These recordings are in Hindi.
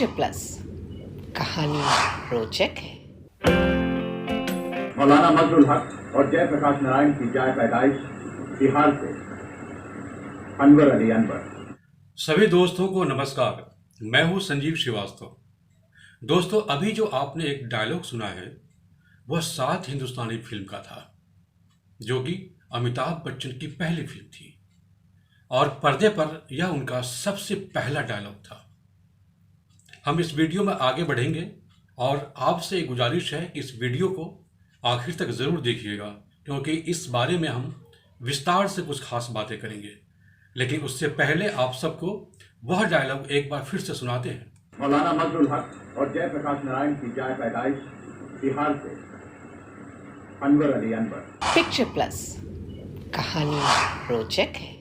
पिक्चर प्लस कहानी रोचक है। मौलाना मजरुल हक और जयप्रकाश नारायण की जाय पैदाइश बिहार से अनवर अली अनवर। सभी दोस्तों को नमस्कार। मैं हूं संजीव श्रीवास्तव। दोस्तों, अभी जो आपने एक डायलॉग सुना है वह सात हिंदुस्तानी फिल्म का था, जो कि अमिताभ बच्चन की पहली फिल्म थी और पर्दे पर यह उनका सबसे पहला डायलॉग था। हम इस वीडियो में आगे बढ़ेंगे और आपसे एक गुजारिश है कि इस वीडियो को आखिर तक ज़रूर देखिएगा, क्योंकि इस बारे में हम विस्तार से कुछ खास बातें करेंगे। लेकिन उससे पहले आप सबको वह डायलॉग एक बार फिर से सुनाते हैं। मौलाना मजरुल हक और जयप्रकाश नारायण की जाय पैदाइश बिहार से अनवर अली अनवर। पिक्चर प्लस कहानी रोचक है।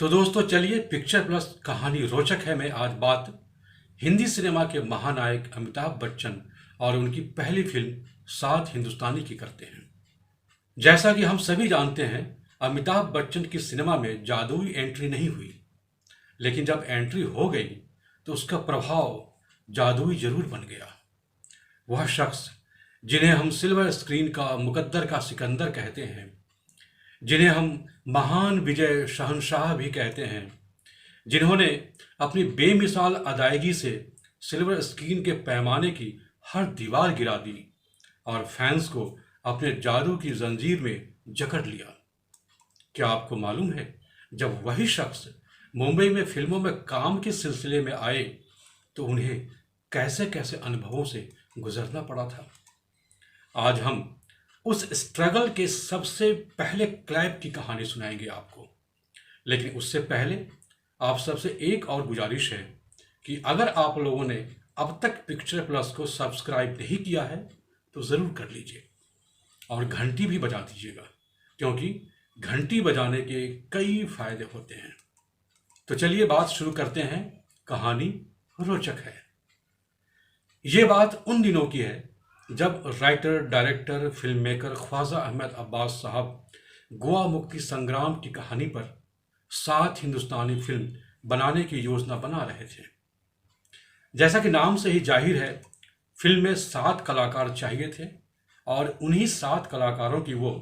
तो दोस्तों चलिए, पिक्चर प्लस कहानी रोचक है में आज बात हिंदी सिनेमा के महानायक अमिताभ बच्चन और उनकी पहली फिल्म सात हिंदुस्तानी की करते हैं। जैसा कि हम सभी जानते हैं, अमिताभ बच्चन की सिनेमा में जादुई एंट्री नहीं हुई, लेकिन जब एंट्री हो गई तो उसका प्रभाव जादुई जरूर बन गया। वह शख्स जिन्हें हम सिल्वर स्क्रीन का मुकद्दर का सिकंदर कहते हैं, जिन्हें हम महान विजय शहंशाह भी कहते हैं, जिन्होंने अपनी बेमिसाल अदायगी से सिल्वर स्क्रीन के पैमाने की हर दीवार गिरा दी और फैंस को अपने जादू की जंजीर में जकड़ लिया। क्या आपको मालूम है, जब वही शख्स मुंबई में फिल्मों में काम के सिलसिले में आए तो उन्हें कैसे कैसे अनुभवों से गुजरना पड़ा था। आज हम उस स्ट्रगल के सबसे पहले क्लैप की कहानी सुनाएंगे आपको। लेकिन उससे पहले आप सबसे एक और गुजारिश है कि अगर आप लोगों ने अब तक पिक्चर प्लस को सब्सक्राइब नहीं किया है तो ज़रूर कर लीजिए और घंटी भी बजा दीजिएगा, क्योंकि घंटी बजाने के कई फायदे होते हैं। तो चलिए बात शुरू करते हैं। कहानी रोचक है। ये बात उन दिनों की है जब writer, director, film maker Khwaja Ahmad Abbas साहब गोवा मुक्ति संग्राम की कहानी पर सात हिंदुस्तानी फिल्म बनाने की योजना बना रहे थे। जैसा कि नाम से ही जाहिर है, फिल्म में सात कलाकार चाहिए थे और उन्हीं सात कलाकारों की वो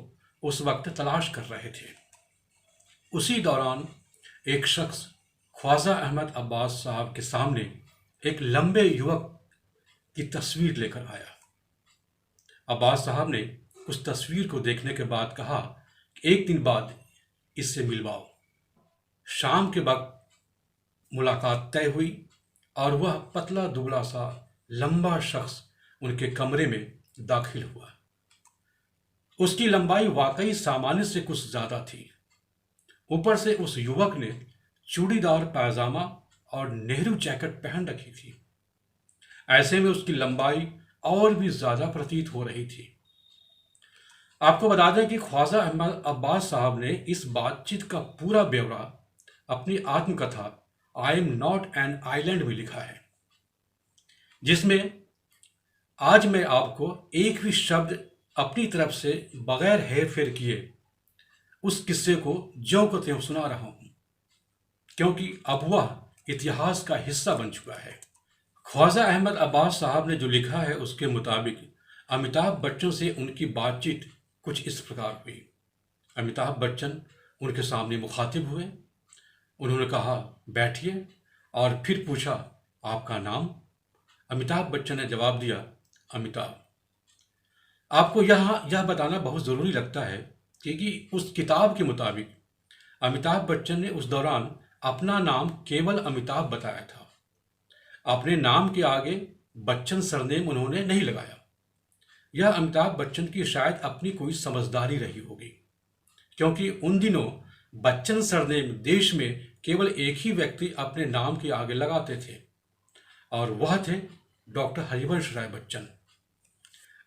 उस वक्त तलाश कर रहे थे। उसी दौरान एक शख्स ख्वाजा अहमद अब्बास साहब के सामने एक लंबे युवक की तस्वीर लेकर आया। अब्बास साहब ने उस तस्वीर को देखने के बाद कहा कि एक दिन बाद इससे मिलवाओ। शाम के वक्त मुलाकात तय हुई और वह पतला दुबला सा लंबा शख्स उनके कमरे में दाखिल हुआ। उसकी लंबाई वाकई सामान्य से कुछ ज़्यादा थी। ऊपर से उस युवक ने चूड़ीदार पायजामा और नेहरू जैकेट पहन रखी थी। ऐसे में उसकी लंबाई और भी ज़्यादा प्रतीत हो रही थी। आपको बता दें कि ख्वाजा अहमद अब्बास साहब ने इस बातचीत का पूरा ब्यौरा अपनी आत्मकथा I am not an island में लिखा है, जिसमें आज मैं आपको एक भी शब्द अपनी तरफ से बगैर हेर फेर किए उस किस्से को ज्यों को त्यों सुना रहा हूं, क्योंकि अब वह इतिहास का हिस्सा बन चुका है। ख्वाजा अहमद अब्बास साहब ने जो लिखा है उसके मुताबिक अमिताभ बच्चन से उनकी बातचीत कुछ इस प्रकार हुई। अमिताभ बच्चन उनके सामने मुखातिब हुए। उन्होंने कहा, बैठिए, और फिर पूछा, आपका नाम? अमिताभ बच्चन ने जवाब दिया, अमिताभ। आपको यह बताना बहुत ज़रूरी लगता है कि उस किताब के मुताबिक अमिताभ बच्चन ने उस दौरान अपना नाम केवल अमिताभ बताया था। अपने नाम के आगे बच्चन सरनेम उन्होंने नहीं लगाया। यह अमिताभ बच्चन की शायद अपनी कोई समझदारी रही होगी, क्योंकि उन दिनों बच्चन सरनेम देश में केवल एक ही व्यक्ति अपने नाम के आगे लगाते थे और वह थे डॉक्टर हरिवंश राय बच्चन।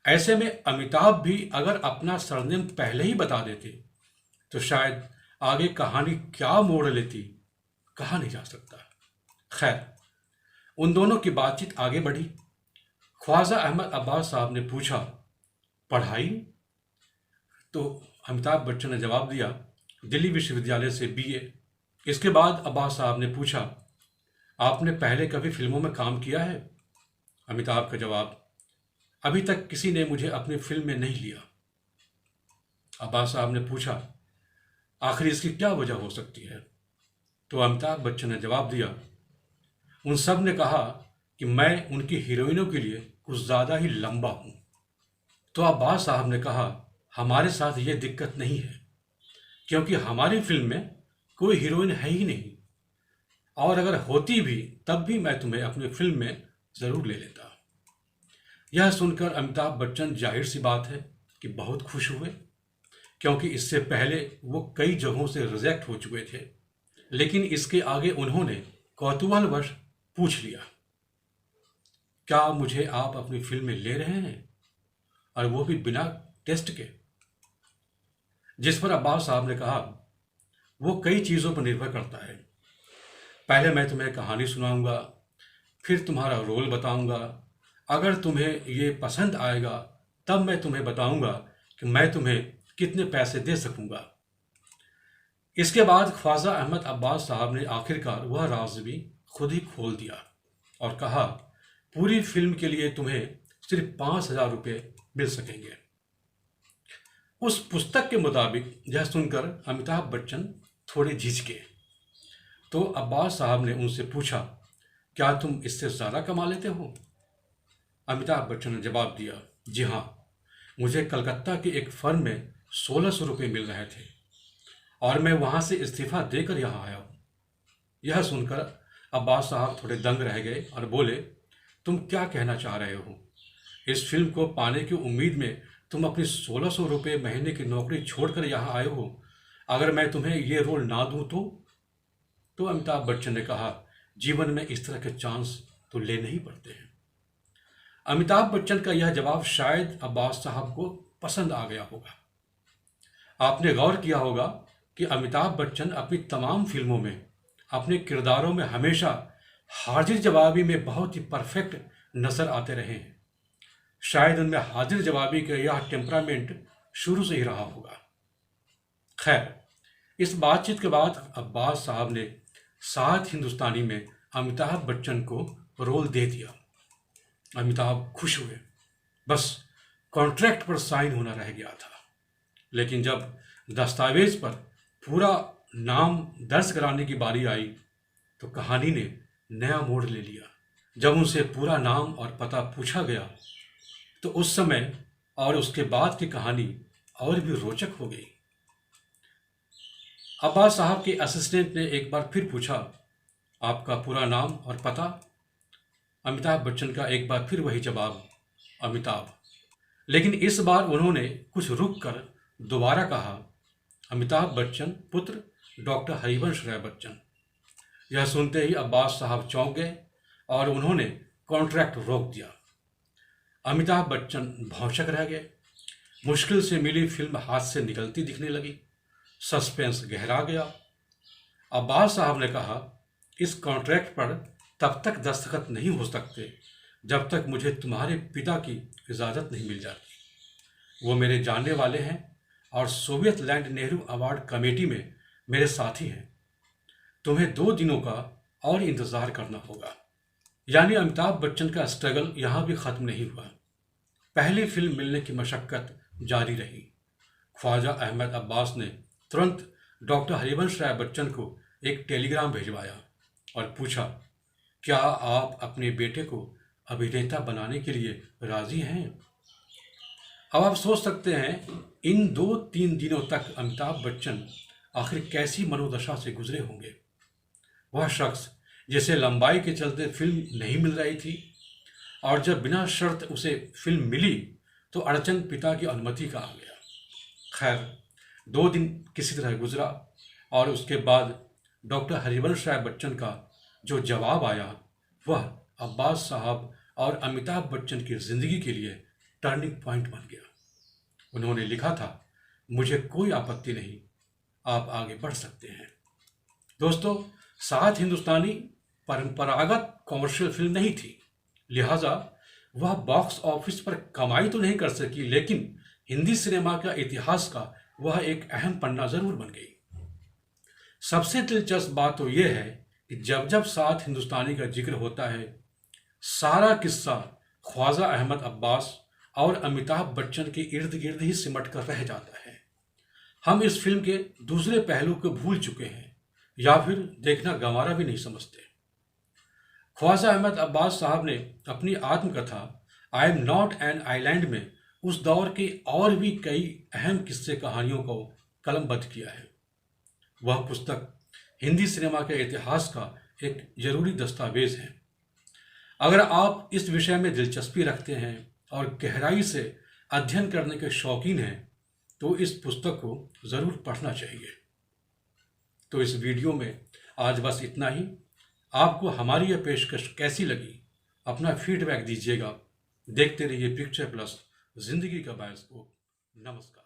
ऐसे में अमिताभ भी अगर अपना सरनेम पहले ही बता देते तो शायद आगे कहानी क्या मोड़ लेती, कहा नहीं जा सकता। खैर, उन दोनों की बातचीत आगे बढ़ी। ख्वाजा अहमद अब्बास साहब ने पूछा, पढ़ाई? तो अमिताभ बच्चन ने जवाब दिया, दिल्ली विश्वविद्यालय से बीए। इसके बाद अब्बास साहब ने पूछा, आपने पहले कभी फिल्मों में काम किया है? अमिताभ का जवाब, अभी तक किसी ने मुझे अपनी फिल्म में नहीं लिया। अब्बास साहब ने पूछा, आखिर इसकी क्या वजह हो सकती है? तो अमिताभ बच्चन ने जवाब दिया, उन सब ने कहा कि मैं उनकी हीरोइनों के लिए कुछ ज़्यादा ही लंबा हूँ। तो अब्बास साहब ने कहा, हमारे साथ ये दिक्कत नहीं है, क्योंकि हमारी फिल्म में कोई हीरोइन है ही नहीं, और अगर होती भी तब भी मैं तुम्हें अपनी फिल्म में ज़रूर ले लेता। यह सुनकर अमिताभ बच्चन जाहिर सी बात है कि बहुत खुश हुए, क्योंकि इससे पहले वो कई जगहों से रिजेक्ट हो चुके थे। लेकिन इसके आगे उन्होंने कौतूहलवश पूछ लिया, क्या मुझे आप अपनी फिल्म में ले रहे हैं, और वो भी बिना टेस्ट के? जिस पर अब्बास साहब ने कहा, वो कई चीज़ों पर निर्भर करता है। पहले मैं तुम्हें कहानी सुनाऊंगा, फिर तुम्हारा रोल बताऊंगा। अगर तुम्हें ये पसंद आएगा तब मैं तुम्हें बताऊंगा कि मैं तुम्हें कितने पैसे दे सकूंगा। इसके बाद ख्वाजा अहमद अब्बास साहब ने आखिरकार वह राज भी खुद ही खोल दिया और कहा, पूरी फिल्म के लिए तुम्हें सिर्फ 5,000 रुपये मिल सकेंगे। उस पुस्तक के मुताबिक यह सुनकर अमिताभ बच्चन थोड़े झिझके। तो अब्बास साहब ने उनसे पूछा, क्या तुम इससे ज़्यादा कमा लेते हो? अमिताभ बच्चन ने जवाब दिया, जी हाँ, मुझे कलकत्ता की एक फर्म में 1,600 रुपये मिल रहे थे और मैं वहाँ से इस्तीफ़ा देकर यहाँ आया हूँ। यह सुनकर अब्बास साहब थोड़े दंग रह गए और बोले, तुम क्या कहना चाह रहे हो? इस फिल्म को पाने की उम्मीद में तुम अपनी 1,600 रुपये महीने की नौकरी छोड़कर यहाँ आए हो। अगर मैं तुम्हें ये रोल ना दूँ तो अमिताभ बच्चन ने कहा, जीवन में इस तरह के चांस तो लेने ही पड़ते हैं। अमिताभ बच्चन का यह जवाब शायद अब्बास साहब को पसंद आ गया होगा। आपने गौर किया होगा कि अमिताभ बच्चन अपनी तमाम फिल्मों में अपने किरदारों में हमेशा हाजिर जवाबी में बहुत ही परफेक्ट नजर आते रहे हैं। शायद उनमें हाजिर जवाबी का यह टेम्परामेंट शुरू से ही रहा होगा। खैर, इस बातचीत के बाद अब्बास साहब ने सात हिंदुस्तानी में अमिताभ बच्चन को रोल दे दिया। अमिताभ खुश हुए, बस कॉन्ट्रैक्ट पर साइन होना रह गया था। लेकिन जब दस्तावेज पर पूरा नाम दर्ज कराने की बारी आई तो कहानी ने नया मोड़ ले लिया। जब उनसे पूरा नाम और पता पूछा गया तो उस समय और उसके बाद की कहानी और भी रोचक हो गई। अब्बास साहब के असिस्टेंट ने एक बार फिर पूछा, आपका पूरा नाम और पता? अमिताभ बच्चन का एक बार फिर वही जवाब, अमिताभ। लेकिन इस बार उन्होंने कुछ रुक कर दोबारा कहा, अमिताभ बच्चन पुत्र डॉक्टर हरिवंश राय बच्चन। यह सुनते ही अब्बास साहब चौंक गए और उन्होंने कॉन्ट्रैक्ट रोक दिया। अमिताभ बच्चन भौंचक रह गए। मुश्किल से मिली फिल्म हाथ से निकलती दिखने लगी। सस्पेंस गहरा गया। अब्बास साहब ने कहा, इस कॉन्ट्रैक्ट पर तब तक दस्तखत नहीं हो सकते जब तक मुझे तुम्हारे पिता की इजाज़त नहीं मिल जाती। वो मेरे जानने वाले हैं और Soviet land Nehru award committee में मेरे साथी हैं। तुम्हें 2 दिनों का और इंतज़ार करना होगा। यानी अमिताभ बच्चन का स्ट्रगल यहाँ भी ख़त्म नहीं हुआ। पहली फिल्म मिलने की मशक्क़त जारी रही। ख्वाजा अहमद अब्बास ने तुरंत डॉक्टर हरिवंश राय बच्चन को एक टेलीग्राम भिजवाया और पूछा, क्या आप अपने बेटे को अभिनेता बनाने के लिए राज़ी हैं? अब आप सोच सकते हैं इन 2-3 दिनों तक अमिताभ बच्चन आखिर कैसी मनोदशा से गुजरे होंगे। वह शख्स जिसे लंबाई के चलते फिल्म नहीं मिल रही थी और जब बिना शर्त उसे फिल्म मिली तो अड़चन पिता की अनुमति का आ गया। खैर, 2 दिन किसी तरह गुजरा और उसके बाद डॉक्टर हरिवंश राय बच्चन का जो जवाब आया वह अब्बास साहब और अमिताभ बच्चन की ज़िंदगी के लिए टर्निंग पॉइंट बन गया। उन्होंने लिखा था, मुझे कोई आपत्ति नहीं, आप आगे बढ़ सकते हैं। दोस्तों, सात हिंदुस्तानी परंपरागत कॉमर्शियल फिल्म नहीं थी, लिहाजा वह बॉक्स ऑफिस पर कमाई तो नहीं कर सकी, लेकिन हिंदी सिनेमा का इतिहास का वह एक अहम पन्ना जरूर बन गई। सबसे दिलचस्प बात तो यह है कि जब जब सात हिंदुस्तानी का जिक्र होता है, सारा किस्सा ख्वाजा अहमद अब्बास और अमिताभ बच्चन के इर्द गिर्द ही सिमट कर रह जाता है। हम इस फिल्म के दूसरे पहलू को भूल चुके हैं या फिर देखना गंवारा भी नहीं समझते। ख्वाजा अहमद अब्बास साहब ने अपनी आत्मकथा I am not an island में उस दौर के और भी कई अहम किस्से कहानियों को कलमबद्ध किया है। वह पुस्तक हिंदी सिनेमा के इतिहास का एक जरूरी दस्तावेज है। अगर आप इस विषय में दिलचस्पी रखते हैं और गहराई से अध्ययन करने के शौकीन हैं तो इस पुस्तक को ज़रूर पढ़ना चाहिए। तो इस वीडियो में आज बस इतना ही। आपको हमारी यह पेशकश कैसी लगी, अपना फीडबैक दीजिएगा। देखते रहिए पिक्चर प्लस, जिंदगी का बायोस्कोप। नमस्कार।